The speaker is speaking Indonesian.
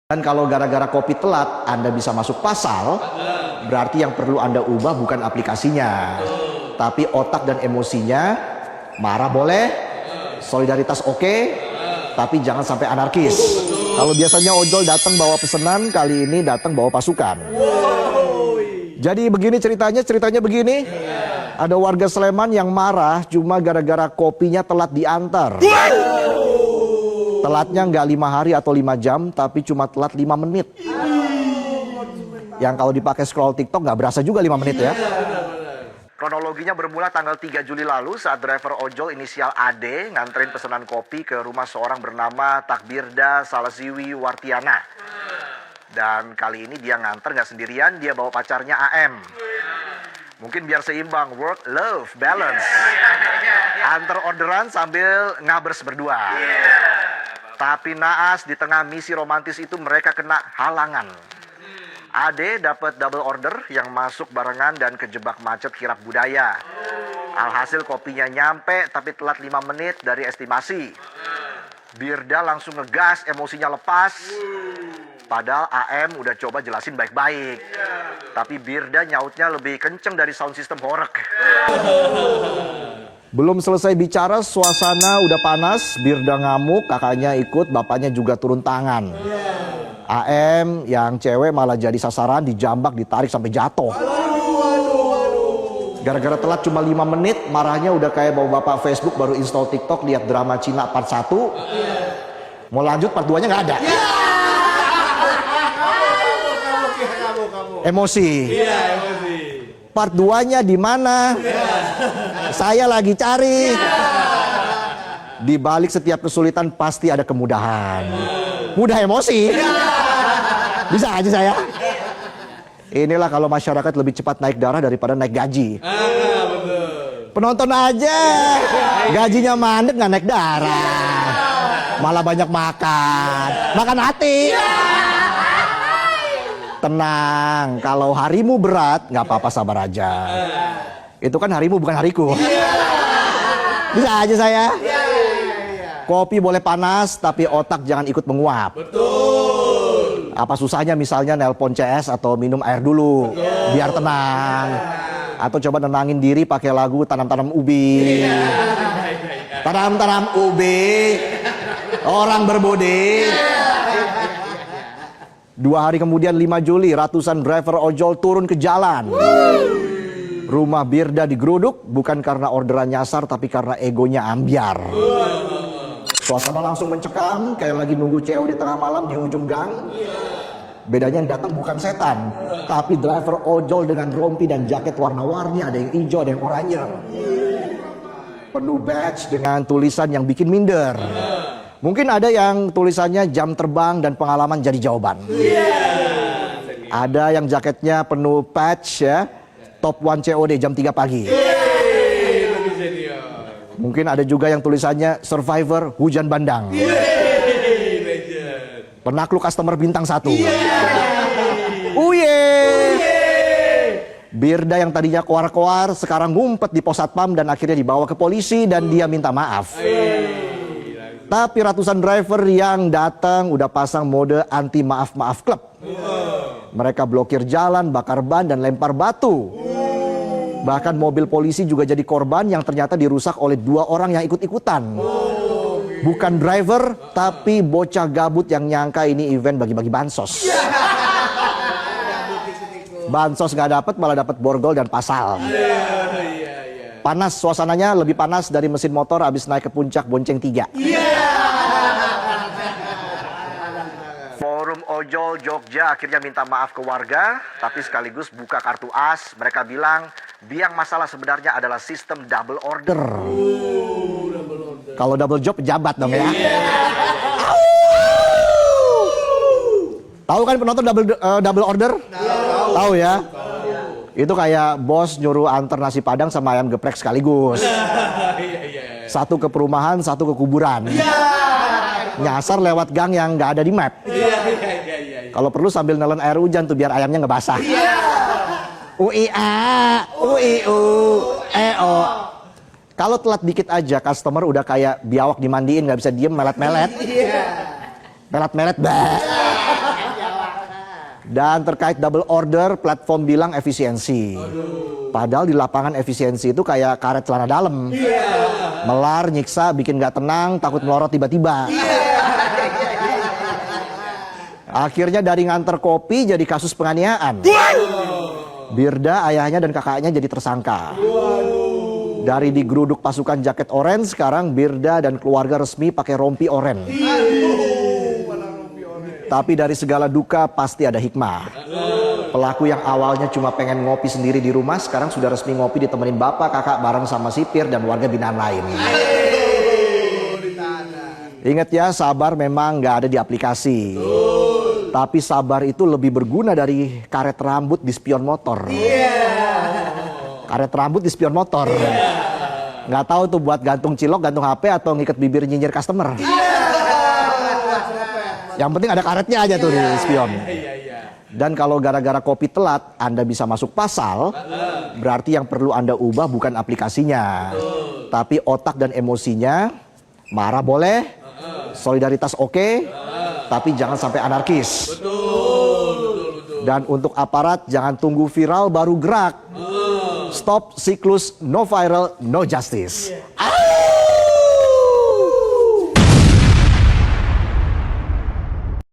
Dan kalau gara-gara kopi telat Anda bisa masuk pasal, berarti yang perlu Anda ubah bukan aplikasinya, tapi otak dan emosinya. Marah boleh, solidaritas oke, tapi jangan sampai anarkis. Kalau biasanya ojol datang bawa pesanan, kali ini datang bawa pasukan. Jadi begini ceritanya begini. Ada warga Sleman yang marah cuma gara-gara kopinya telat diantar. Telatnya nggak 5 hari atau 5 jam, tapi cuma telat 5 menit. Yang kalau dipakai scroll TikTok nggak berasa juga 5 menit ya. Kronologinya bermula tanggal 3 Juli lalu saat driver ojol inisial AD nganterin pesanan kopi ke rumah seorang bernama Takbirda Salasiwi Wartiana. Dan kali ini dia nganter nggak sendirian, dia bawa pacarnya AM. Mungkin biar seimbang, work, love, balance. Antar orderan sambil ngabers berdua. Tapi naas di tengah misi romantis itu mereka kena halangan. Ade dapat double order yang masuk barengan dan kejebak macet kirap budaya. Alhasil kopinya nyampe tapi telat 5 menit dari estimasi. Birda langsung ngegas, emosinya lepas. Padahal AM udah coba jelasin baik-baik. Tapi Birda nyautnya lebih kenceng dari sound system horeg. Belum selesai bicara, suasana udah panas. Birda ngamuk, kakaknya ikut, bapaknya juga turun tangan. AM yang cewek malah jadi sasaran, dijambak, ditarik sampai jatuh. Gara-gara telat cuma 5 menit, marahnya udah kayak bawa bapak Facebook baru install TikTok lihat drama Cina part 1. Mau lanjut part 2-nya nggak ada. Emosi. Part 2-nya di mana? Saya lagi cari. Di balik setiap kesulitan pasti ada kemudahan. Mudah emosi. Bisa aja saya. Inilah kalau masyarakat lebih cepat naik darah daripada naik gaji. Penonton aja gajinya mandek nggak naik darah, malah banyak makan hati. Tenang, kalau harimu berat nggak apa-apa, sabar aja. Itu kan harimu bukan hariku. Bisa aja saya. Kopi boleh panas tapi otak jangan ikut menguap. Betul. Apa susahnya misalnya nelpon CS atau minum air dulu biar tenang. Atau coba nenangin diri pakai lagu tanam-tanam ubi. Tanam-tanam ubi, orang berbudi. 2 hari kemudian 5 Juli ratusan driver ojol turun ke jalan. Rumah Birda digeruduk bukan karena orderan nyasar tapi karena egonya ambyar. Suasana langsung mencekam kayak lagi nunggu CEO di tengah malam di ujung gang. Bedanya yang datang bukan setan, tapi driver ojol dengan rompi dan jaket warna-warni, ada yang hijau, ada yang oranye. Penuh badge dengan tulisan yang bikin minder. Mungkin ada yang tulisannya jam terbang dan pengalaman jadi jawaban. Ada yang jaketnya penuh patch ya, top 1 COD jam 3 pagi. Mungkin ada juga yang tulisannya survivor hujan bandang. Penakluk customer bintang 1. Uye. Birda yang tadinya koar-koar sekarang ngumpet di pos satpam dan akhirnya dibawa ke polisi dan dia minta maaf. Tapi ratusan driver yang datang udah pasang mode anti maaf-maaf klub. Mereka blokir jalan, bakar ban dan lempar batu. Bahkan mobil polisi juga jadi korban yang ternyata dirusak oleh 2 orang yang ikut-ikutan. Bukan driver, tapi bocah gabut yang nyangka ini event bagi-bagi bansos. Bansos gak dapet, malah dapet borgol dan pasal. Panas suasananya, lebih panas dari mesin motor habis naik ke puncak Bonceng 3. Forum ojol Jogja akhirnya minta maaf ke warga, tapi sekaligus buka kartu as. Mereka bilang biang masalah sebenarnya adalah sistem double order. Kalau double job pejabat dong ya. Tahu kan penonton double order? Tahu ya. Itu kayak bos nyuruh antar nasi padang sama ayam geprek sekaligus. Satu ke perumahan, satu ke kuburan. Nyasar lewat gang yang nggak ada di map. Kalau perlu sambil nelen air hujan tuh biar ayamnya nggak basah. UIA, UIU, EO. Kalau telat dikit aja customer udah kayak biawak dimandiin, nggak bisa diem, melet-melet. Melet-melet, bah. Dan terkait double order, platform bilang efisiensi. Padahal di lapangan efisiensi itu kayak karet celana dalam. Melar, nyiksa, bikin gak tenang, takut melorot tiba-tiba. Akhirnya dari nganter kopi jadi kasus penganiayaan. Birda, ayahnya dan kakaknya jadi tersangka. Dari digeruduk pasukan jaket orange, sekarang Birda dan keluarga resmi pakai rompi orange. Tapi dari segala duka pasti ada hikmah. Pelaku yang awalnya cuma pengen ngopi sendiri di rumah, sekarang sudah resmi ngopi ditemenin bapak, kakak, bareng sama sipir dan warga binaan lain. Ingat ya, sabar memang nggak ada di aplikasi. Tapi sabar itu lebih berguna dari karet rambut di spion motor. Karet rambut di spion motor. Nggak tahu tuh buat gantung cilok, gantung HP, atau ngikat bibir nyinyir customer. Yang penting ada karetnya aja tuh di spion. Dan kalau gara-gara kopi telat Anda bisa masuk pasal, berarti yang perlu Anda ubah bukan aplikasinya, tapi otak dan emosinya. Marah boleh, solidaritas oke, tapi jangan sampai anarkis. Dan untuk aparat, jangan tunggu viral baru gerak. Stop siklus no viral, no justice.